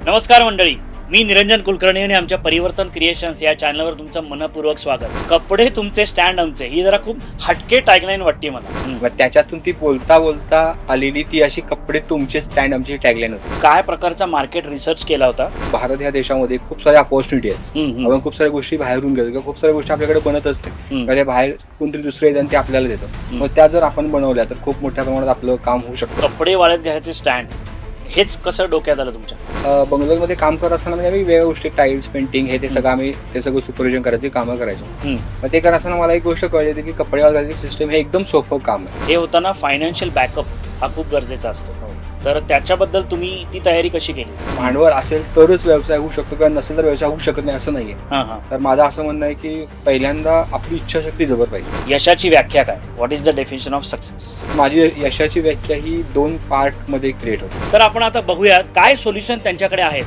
नमस्कार मंडळी, मी निरंजन कुलकर्णी आणि आमच्या परिवर्तन क्रिएशन्स या चॅनलवर तुमचं मनपूर्वक स्वागत. कपडे तुमचे स्टँड आमचे, ही जरा खूप हटके टॅगलाईन वाटते मला. मग त्याच्यातून ती बोलता बोलता आलेली ती अशी कपडे तुमचे स्टँड आमची टॅगलाईन होती. काय प्रकारचा मार्केट रिसर्च केला होता? भारत या देशामध्ये खूप साऱ्या अपॉर्च्युनिटी आहेत. आपण खूप साऱ्या गोष्टी बाहेरून घेतो किंवा खूप साऱ्या गोष्टी आपल्याकडे बनत असते, त्या बाहेर कोणतरी दुसरे येतात ते आपल्याला देतात. मग त्या जर आपण बनवल्या तर खूप मोठ्या प्रमाणात आपलं काम होऊ शकतं. कपडे वाळत घ्यायचे स्टँड, हेच कसं डोक्यात आलं तुमच्या? बंगलोरमध्ये काम करत असताना म्हणजे आम्ही वेगळ्या गोष्टी टाईल्स पेंटिंग हे ते सगळं आम्ही ते सगळं सुपरविजन करायची कामं करायचो. मग ते करत असताना मला एक गोष्ट कळली होती की कपडे वाळवायची सिस्टम हे एकदम सोपं काम आहे. हे होताना फायनान्शियल बॅकअप हा खूप गरजेचा असतो, तर त्याच्याबद्दल तुम्ही ती तयारी कशी केली? भांडवल असेल तरच व्यवसाय होऊ शकतो किंवा नसेल तर व्यवसाय होऊ शकत नाही असं नाहीये. तर माझं असं म्हणणं आहे की पहिल्यांदा आपली इच्छाशक्ती जबर पाहिजे. यशाची व्याख्या काय? What is the definition of success? माझी यशाची व्याख्या ही 2 पार्ट मध्ये क्रिएट होते. तर आपण आता बघूया काय सोल्युशन त्यांच्याकडे आहेत.